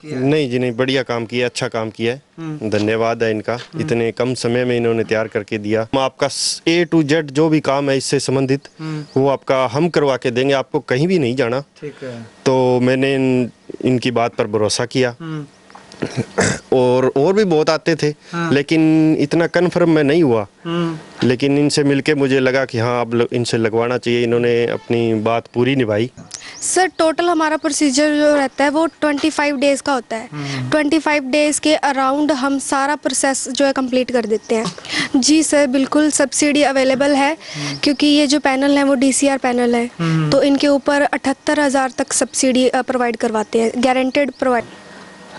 नहीं जी नहीं, बढ़िया काम किया, अच्छा काम किया है। धन्यवाद है इनका, इतने कम समय में इन्होंने तैयार करके दिया। हम आपका A to Z जो भी काम है इससे संबंधित वो आपका हम करवा के देंगे, आपको कहीं भी नहीं जाना। ठीक है। तो मैंने इनकी बात पर भरोसा किया और भी बहुत आते थे। लेकिन इतना कन्फर्म मैं नहीं हुआ। लेकिन इनसे मिलके मुझे लगा कि हाँ अब इनसे लगवाना चाहिए। इन्होंने अपनी बात पूरी निभाई। सर टोटल हमारा प्रोसीजर जो रहता है वो 25 डेज़ का होता है। 25 डेज़ के अराउंड हम सारा प्रोसेस जो है कंप्लीट कर देते हैं। जी सर बिल्कुल, सब्सिडी अवेलेबल है क्योंकि ये जो पैनल है वो DCR पैनल है, तो इनके ऊपर 78,000 तक सब्सिडी प्रोवाइड करवाते हैं, गारंटेड प्रोवाइड।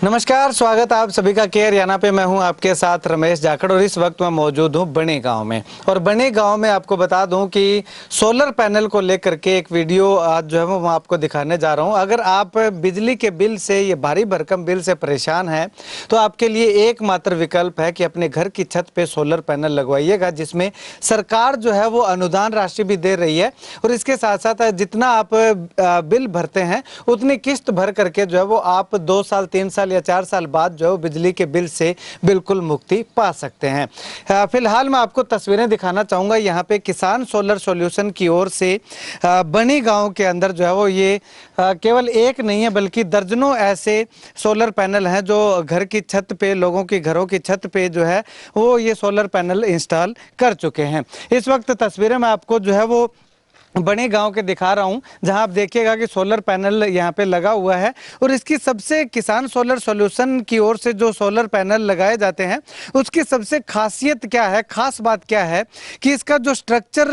नमस्कार, स्वागत आप सभी का केयर याना पे। मैं हूं आपके साथ रमेश जाखड़ और इस वक्त मैं मौजूद हूं बने गांव में। और बने गांव में आपको बता दूं कि सोलर पैनल को लेकर के एक वीडियो आज जो है वो मैं आपको दिखाने जा रहा हूं। अगर आप बिजली के बिल से, ये भारी भरकम बिल से परेशान हैं तो आपके लिए एकमात्र विकल्प है कि अपने घर की छत पे सोलर पैनल लगवाइएगा, जिसमें सरकार जो है वो अनुदान राशि भी दे रही है। और इसके साथ साथ जितना आप बिल भरते हैं उतनी किस्त भर करके जो है वो आप 2 साल 3 साल या 4 साल बाद जो बिजली के बिल से बिल्कुल मुक्ति पा सकते हैं। फिलहाल मैं आपको तस्वीरें दिखाना चाहूँगा। यहाँ पे किसान सोलर सॉल्यूशन की ओर से बनी गांव के अंदर जो है वो ये केवल एक नहीं है बल्कि दर्जनों ऐसे सोलर पैनल हैं जो घर की छत पे, लोगों की घरों की छत पे जो है वो ये सोलर पैनल इंस्टॉल कर चुके हैं। इस वक्त तस्वीरें मैं आपको जो है वो बड़े गांव के दिखा रहा हूं, जहां आप देखिएगा कि सोलर पैनल यहां पे लगा हुआ है। और इसकी सबसे, किसान सोलर सॉल्यूशन की ओर से जो सोलर पैनल लगाए जाते हैं उसकी सबसे खासियत क्या है, खास बात क्या है कि इसका जो स्ट्रक्चर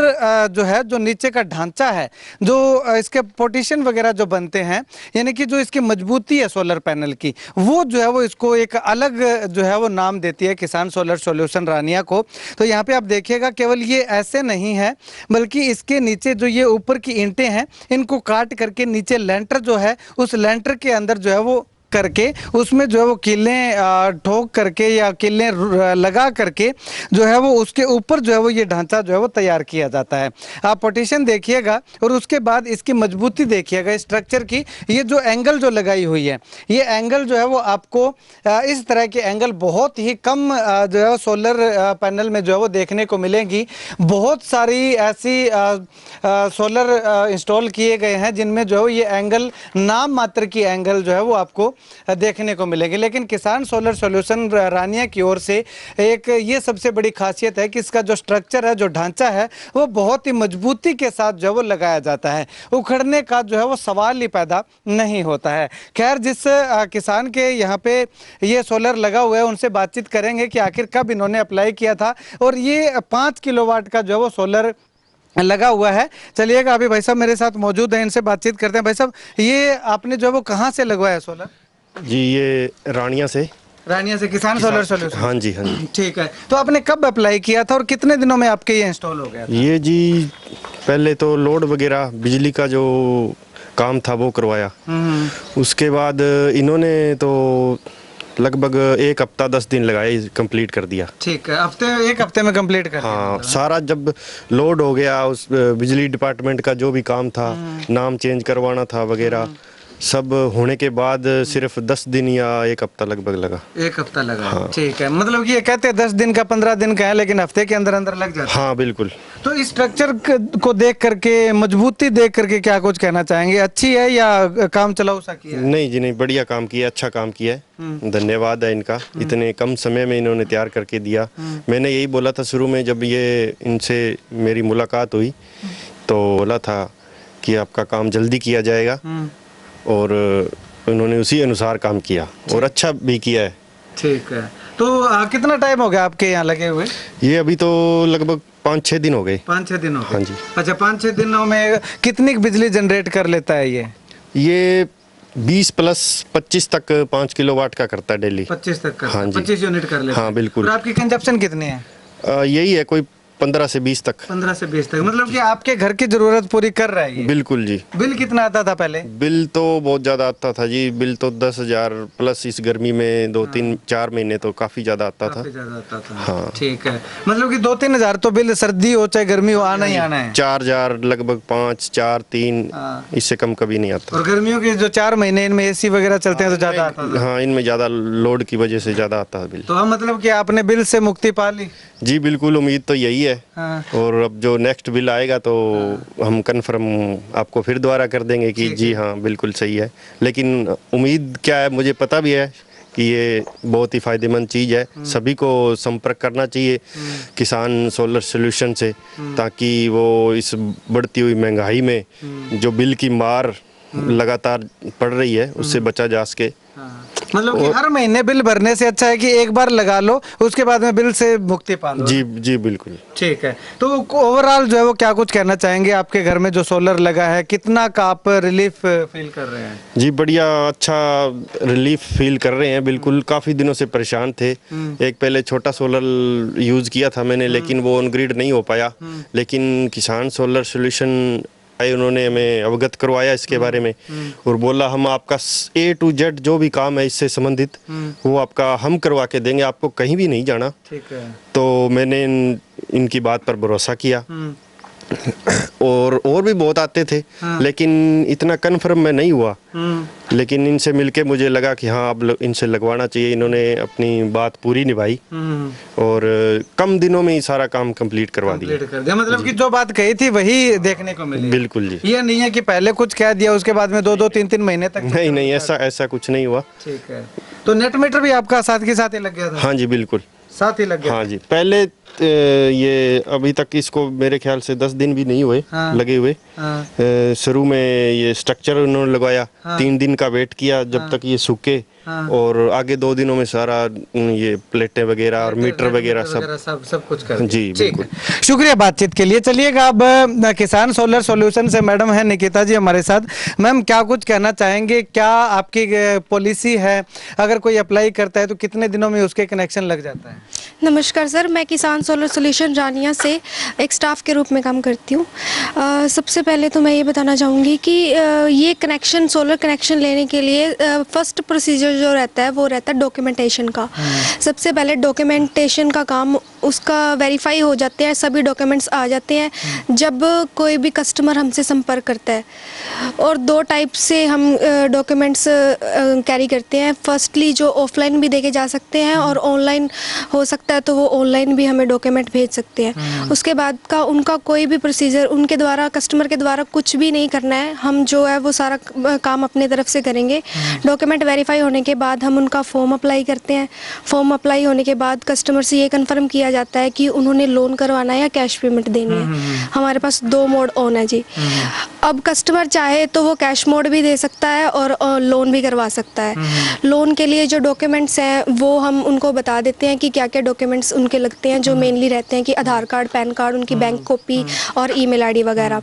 जो है, जो नीचे का ढांचा है, जो इसके पोर्टिशन वगैरह जो बनते हैं, यानी कि जो इसकी मजबूती है सोलर पैनल की, वो जो है वो इसको एक अलग जो है वो नाम देती है किसान सोलर सॉल्यूशन रानिया को। तो यहाँ पे आप देखिएगा केवल ये ऐसे नहीं है बल्कि इसके नीचे जो ये ऊपर की ईंटें हैं इनको काट करके नीचे लेंटर जो है उस लेंटर के अंदर जो है वो करके उसमें जो है वो किलें ठोक करके या किलें लगा करके जो है वो उसके ऊपर जो है वो ये ढांचा जो है वो तैयार किया जाता है। आप पार्टीशन देखिएगा और उसके बाद इसकी मजबूती देखिएगा स्ट्रक्चर की। ये जो एंगल जो लगाई हुई है, ये एंगल जो है वो आपको इस तरह के एंगल बहुत ही कम जो है सोलर पैनल में जो है वो देखने को मिलेंगी। बहुत सारी ऐसी सोलर इंस्टॉल किए गए हैं जिनमें जो है ये एंगल, नाम मात्र की एंगल जो है वो आपको देखने को मिलेंगे। लेकिन किसान सोलर सॉल्यूशन रानिया की ओर से एक ये सबसे बड़ी खासियत है कि इसका जो स्ट्रक्चर है, जो ढांचा है, वो बहुत ही मजबूती के साथ जो है वो लगाया जाता है। उखड़ने का जो है वो सवाल ही पैदा नहीं होता है। खैर, जिस किसान के यहाँ पे ये सोलर लगा हुआ है उनसे बातचीत करेंगे कि आखिर कब इन्होंने अप्लाई किया था और ये 5 किलोवाट का जो है वो सोलर लगा हुआ है। चलिएगा, अभी भाई साहब मेरे साथ मौजूद हैं, इनसे बातचीत करते हैं। भाई साहब, ये आपने जो है वो कहाँ से लगवाया है सोलर? जी ये रानिया से किसान सोलर सॉल्यूशन। हाँ जी, हाँ जी। ठीक है, तो आपने कब अप्लाई किया था और कितने दिनों में आपके ये इंस्टॉल हो गया था? ये जी पहले तो लोड वगैरह बिजली का जो काम था वो करवाया। उसके बाद इन्होंने तो लगभग 1 हफ्ता 10 दिन लगाए, कंप्लीट कर दिया। ठीक है, एक हफ्ते में कंप्लीट कर दिया। हाँ, सारा जब लोड हो गया, उस बिजली डिपार्टमेंट का जो भी काम था, नाम चेंज करवाना था वगैरह, सब होने के बाद सिर्फ 10 दिन या 1 हफ्ता लगभग लगा। 1 हफ्ता लगा। हाँ। ठीक है, मतलब ये कहते हैं 10 दिन का 15 दिन का है लेकिन हफ्ते के अंदर अंदर लग जाता है। हाँ बिल्कुल। तो इस स्ट्रक्चर को देख करके, मजबूती देख करके क्या कुछ कहना चाहेंगे? अच्छी है या काम चलाऊ सा किया है? नहीं जी नहीं, बढ़िया काम किया, अच्छा काम किया है। धन्यवाद है इनका, इतने कम समय में इन्होंने तैयार करके दिया। मैंने यही बोला था शुरू में जब ये इनसे मेरी मुलाकात हुई तो बोला था कि आपका काम जल्दी किया जाएगा और उन्होंने उसी अनुसार काम किया और अच्छा भी किया है। ठीक है, तो कितना टाइम हो गया आपके यहाँ लगे हुए? ये अभी तो लगभग 5-6 दिन हो गए। 5-6 दिन हो गए? हाँ जी। अच्छा, 5-6 दिनों में कितनी बिजली जनरेट कर लेता है ये 20 + 25 तक 5 किलोवाट का करता है डेली। 25 तक का? हाँ जी। 25 यूनिट कर लेता है? हाँ बिल्कुल। और आपकी कंजप्शन कितनी है? यही है, कोई 15 से 20 तक। 15 से 20 तक, मतलब कि आपके घर की जरूरत पूरी कर रहा है ये? बिल्कुल जी। बिल कितना आता था पहले? बिल तो बहुत ज़्यादा आता था जी, बिल तो 10,000 प्लस इस गर्मी में 2-3-4 महीने तो काफ़ी ज़्यादा आता था। काफी ज्यादा आता था। हाँ। ठीक है, मतलब कि 2-3 हजार तो बिल सर्दी हो चाहे गर्मी हो आना ही आना है। 4,000 लगभग 5-4-3, हाँ। इससे कम कभी नहीं आता। और गर्मियों के जो 4 महीने इनमें एसी वगैरह चलते हैं तो ज्यादा आता था। हाँ, इनमें ज़्यादा लोड की वजह से ज़्यादा आता है बिल। तो हम मतलब कि आपने बिल से मुक्ति पा ली? जी बिल्कुल, उम्मीद तो यही है। हाँ। और अब जो नेक्स्ट बिल आएगा तो हम कंफर्म आपको फिर दोबारा कर देंगे कि जी हाँ बिल्कुल सही है। लेकिन उम्मीद क्या है, मुझे पता भी है कि ये बहुत ही फ़ायदेमंद चीज़ है। सभी को संपर्क करना चाहिए किसान सोलर सॉल्यूशन से, ताकि वो इस बढ़ती हुई महंगाई में जो बिल की मार लगातार पड़ रही है उससे बचा जा सके। मतलब कि हर महीने बिल भरने से अच्छा है कि एक बार लगा लो, उसके बाद में बिल से मुक्ति पा लो। जी जी बिल्कुल। ठीक है, तो ओवरऑल जो है वो क्या कुछ कहना चाहेंगे? आपके घर में जो सोलर लगा है, कितना का आप रिलीफ फील कर रहे हैं? जी बढ़िया, अच्छा रिलीफ फील कर रहे हैं। बिल्कुल, काफ़ी दिनों से परेशान थे। एक पहले छोटा सोलर यूज़ किया था मैंने, लेकिन वो ऑन ग्रिड नहीं हो पाया। लेकिन किसान सोलर सॉल्यूशन आए, उन्होंने हमें अवगत करवाया इसके बारे में और बोला हम आपका A to Z जो भी काम है इससे संबंधित वो आपका हम करवा के देंगे, आपको कहीं भी नहीं जाना। ठीक है। तो मैंने इनकी बात पर भरोसा किया और भी बहुत आते थे। लेकिन इतना कन्फर्म मैं नहीं हुआ। लेकिन इनसे मिलके मुझे लगा कि हाँ अब इनसे लगवाना चाहिए। इन्होंने अपनी बात पूरी निभाई और कम दिनों में ही सारा काम कंप्लीट करवा दिया। कर दिया, मतलब कि जो बात कही थी वही देखने को मिली। बिल्कुल जी। ये नहीं है कि पहले कुछ कह दिया उसके बाद में 2-2, 3-3 महीने तक? नहीं, ऐसा कुछ नहीं हुआ। ठीक है, तो नेट मीटर भी आपका साथ के साथ ही लग गया था? हाँ जी बिल्कुल, साथ ही लग गया। हाँ जी। पहले ये अभी तक इसको मेरे ख्याल से 10 दिन भी नहीं हुए लगे हुए। शुरू में ये स्ट्रक्चर उन्होंने लगवाया, 3 दिन का वेट किया जब तक ये सूखे, और आगे 2 दिनों में सारा ये प्लेटें वगैरह और मीटर वगैरह सब कुछ कर जी बिल्कुल। शुक्रिया बातचीत के लिए। चलिएगा अब किसान सोलर सॉल्यूशन से मैडम है निकिता जी हमारे साथ। मैम, क्या कुछ कहना चाहेंगे? क्या आपकी पॉलिसी है, अगर कोई अप्लाई करता है तो कितने दिनों में उसके कनेक्शन लग जाता है? नमस्कार सर, मैं किसान सोलर सॉल्यूशन रानिया से एक स्टाफ के रूप में काम करती हूँ। सबसे पहले तो मैं ये बताना चाहूँगी कि ये कनेक्शन, सोलर कनेक्शन लेने के लिए फर्स्ट प्रोसीजर जो रहता है वो रहता है डॉक्यूमेंटेशन का। सबसे पहले डॉक्यूमेंटेशन का काम उसका वेरीफाई हो जाते हैं, सभी डॉक्यूमेंट्स आ जाते हैं जब कोई भी कस्टमर हमसे संपर्क करता है। और 2 टाइप से हम डॉक्यूमेंट्स कैरी करते हैं। फर्स्टली जो ऑफलाइन भी देके जा सकते हैं और ऑनलाइन हो सकता है तो वो ऑनलाइन भी हमें डॉक्यूमेंट भेज सकते हैं। उसके बाद का उनका कोई भी प्रोसीजर उनके द्वारा, कस्टमर के द्वारा कुछ भी नहीं करना है। हम जो है वो सारा काम अपने तरफ से करेंगे। डॉक्यूमेंट वेरीफाई होने के बाद हम उनका फॉर्म अप्लाई करते हैं। फॉर्म अप्लाई होने के बाद कस्टमर से ये कंफर्म किया जाता है कि उन्होंने लोन करवाना है या कैश पेमेंट देनी है। हमारे पास 2 मोड ऑन है जी। अब कस्टमर चाहे तो वो कैश मोड भी दे सकता है और लोन भी करवा सकता है। लोन के लिए जो डॉक्यूमेंट्स हैं वो हम उनको बता देते हैं कि क्या क्या डॉक्यूमेंट्स उनके लगते हैं, जो मेनली रहते हैं कि आधार कार्ड, पैन कार्ड, उनकी बैंक कॉपी और ईमेल आईडी वगैरह।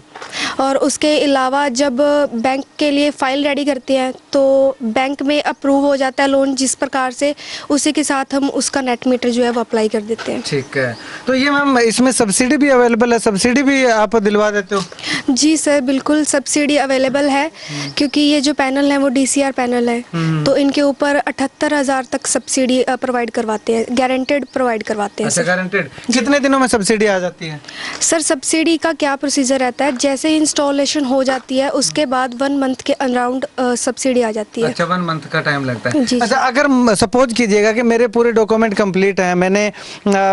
और उसके अलावा जब बैंक के लिए फ़ाइल रेडी करते हैं तो बैंक में अप्रूव हो जाता है लोन जिस प्रकार से, उसी के साथ हम उसका नेट मीटर जो है वो अप्लाई कर देते हैं। ठीक है, तो ये मैम इसमें सब्सिडी भी अवेलेबल है? सब्सिडी भी आप दिलवा देते हो? जी सर, बिल्कुल सब्सिडी अवेलेबल है, क्योंकि ये जो पैनल है वो DCR पैनल है, तो इनके ऊपर 78,000 तक सब्सिडी प्रोवाइड करवाते हैं, गारंटेड प्रोवाइड करवाते हैं। अच्छा, गारंटेड। कितने दिनों में सब्सिडी आ जाती है? सर, सब्सिडी का क्या प्रोसीजर रहता है, जैसे इंस्टॉलेशन हो जाती है उसके बाद 1 मंथ के अराउंड सब्सिडी आ जाती है। अच्छा, 1 मंथ का टाइम लगता है। जी। अच्छा, अगर सपोज कीजिएगा कि मेरे पूरे डॉक्यूमेंट कंप्लीट हैं, मैंने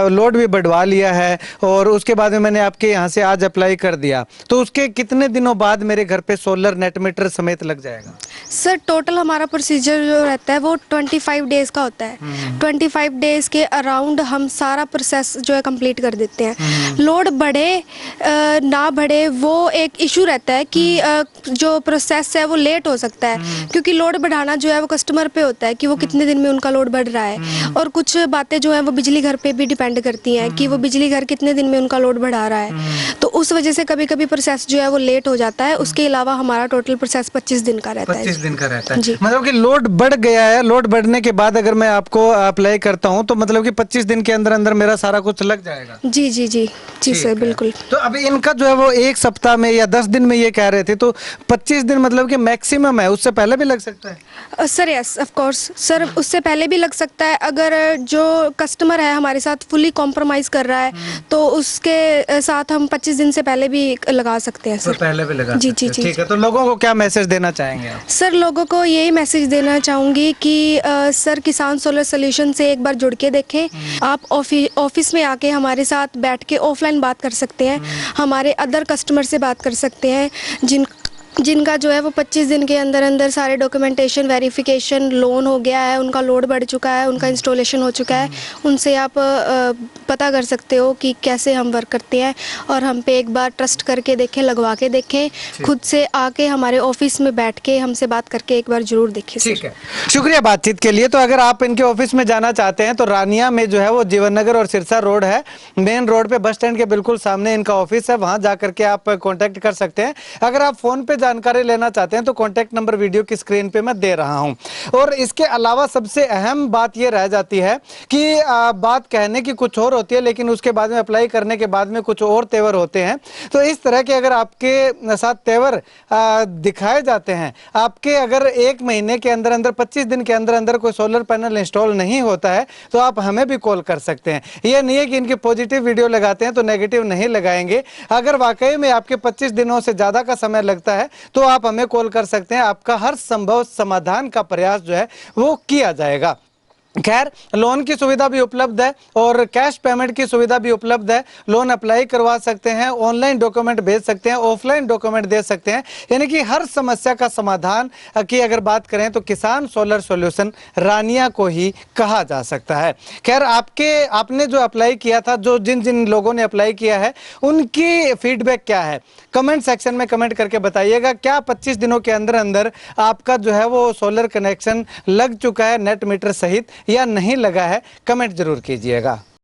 लोड भी बढ़वा लिया है और उसके बाद में मैंने आपके यहाँ से आज अप्लाई कर दिया, तो उसके कितने दिनों बाद मेरे घर पे सोलर नेट मीटर समेत लग जाएगा? सर, टोटल हमारा प्रोसीजर जो रहता है वो 25 डेज़ का होता है। 25 डेज़ के अराउंड हम सारा प्रोसेस जो है कंप्लीट कर देते हैं। लोड बढ़े ना बढ़े वो एक इशू रहता है कि जो प्रोसेस है वो लेट हो सकता है, क्योंकि लोड बढ़ाना जो है वो कस्टमर पे होता है कि वो कितने दिन में उनका लोड बढ़ रहा है। और कुछ बातें जो है वो बिजली घर पे भी डिपेंड करती हैं कि वो बिजली घर कितने दिन में उनका लोड बढ़ा रहा है। तो उस वजह से कभी कभी प्रोसेस जो है वो लेट हो जाता है। उसके अलावा हमारा टोटल प्रोसेस 25 दिन का रहता है। 25 दिन का रहता है जी। मतलब कि लोड बढ़ गया है, लोड बढ़ने के बाद अगर मैं आपको अप्लाई करता हूं तो मतलब कि 25 दिन के अंदर अंदर मेरा सारा कुछ लग जाएगा। जी जी जी जी सर, बिल्कुल। तो अभी इनका जो है वो 1 सप्ताह में या 10 दिन में ये कह रहे थे, तो 25 दिन मतलब कि मैक्सिमम है, उससे पहले भी लग सकता है? Sir yes of course sir, उससे पहले भी लग सकता है। अगर जो कस्टमर है हमारे साथ फुली कॉम्प्रोमाइज कर रहा है तो उसके साथ हम 25 दिन से पहले भी लगा सकते हैं सर। तो पहले भी लगा जी सकते जी हैं। जी। ठीक है, तो लोगों को क्या मैसेज देना चाहेंगे आप? सर लोगों को यही मैसेज देना चाहूँगी कि सर किसान सोलर सोल्यूशन से एक बार जुड़ के देखें। आप ऑफिस में आके हमारे साथ बैठ के ऑफलाइन बात कर सकते हैं, हमारे अदर कस्टमर से बात कर सकते हैं जिनका जो है वो 25 दिन के अंदर अंदर सारे डॉक्यूमेंटेशन वेरिफिकेशन लोन हो गया है, उनका लोड बढ़ चुका है, उनका इंस्टॉलेशन हो चुका है। उनसे आप पता कर सकते हो कि कैसे हम वर्क करते हैं, और हम पे एक बार ट्रस्ट करके देखें, लगवा के देखें, खुद से आके हमारे ऑफिस में बैठ के हमसे बात करके एक बार जरूर देखें। ठीक है, शुक्रिया बातचीत के लिए। तो अगर आप इनके ऑफिस में जाना चाहते हैं तो रानिया में जो है वो जीवन नगर और सिरसा रोड है, मेन रोड पे बस स्टैंड के बिल्कुल सामने इनका ऑफिस है, वहां जा करके आप कॉन्टेक्ट कर सकते हैं। अगर आप फोन पे जानकारी लेना चाहते हैं तो कॉन्टेक्ट नंबर वीडियो की स्क्रीन पे मैं दे रहा हूं। और इसके अलावा सबसे अहम बात यह रह जाती है कि बात कहने की कुछ और होती है, लेकिन उसके बाद में अप्लाई करने के बाद में कुछ और तेवर होते हैं। तो इस तरह के अगर आपके साथ तेवर दिखाए जाते हैं, आपके अगर 1 महीने के अंदर अंदर 25 दिन के अंदर अंदर कोई सोलर पैनल इंस्टॉल नहीं होता है तो आप हमें भी कॉल कर सकते हैं। यह नहीं है कि इनकी पॉजिटिव वीडियो लगाते हैं तो नेगेटिव नहीं लगाएंगे। अगर वाकई में आपके 25 दिनों से ज्यादा का समय लगता है तो आप हमें कॉल कर सकते हैं, आपका हर संभव समाधान का प्रयास जो है वो किया जाएगा। खैर, लोन की सुविधा भी उपलब्ध है और कैश पेमेंट की सुविधा भी उपलब्ध है। लोन अप्लाई करवा सकते हैं, ऑनलाइन डॉक्यूमेंट भेज सकते हैं, ऑफलाइन डॉक्यूमेंट दे सकते हैं, यानी कि हर समस्या का समाधान की अगर बात करें तो किसान सोलर सॉल्यूशन रानिया को ही कहा जा सकता है। खैर, आपने जो अप्लाई किया था, जो जिन लोगों ने अप्लाई किया है उनकी फीडबैक क्या है, कमेंट सेक्शन में कमेंट करके बताइएगा। क्या 25 दिनों के अंदर अंदर आपका जो है वो सोलर कनेक्शन लग चुका है नेट मीटर सहित या नहीं लगा है? कमेंट जरूर कीजिएगा।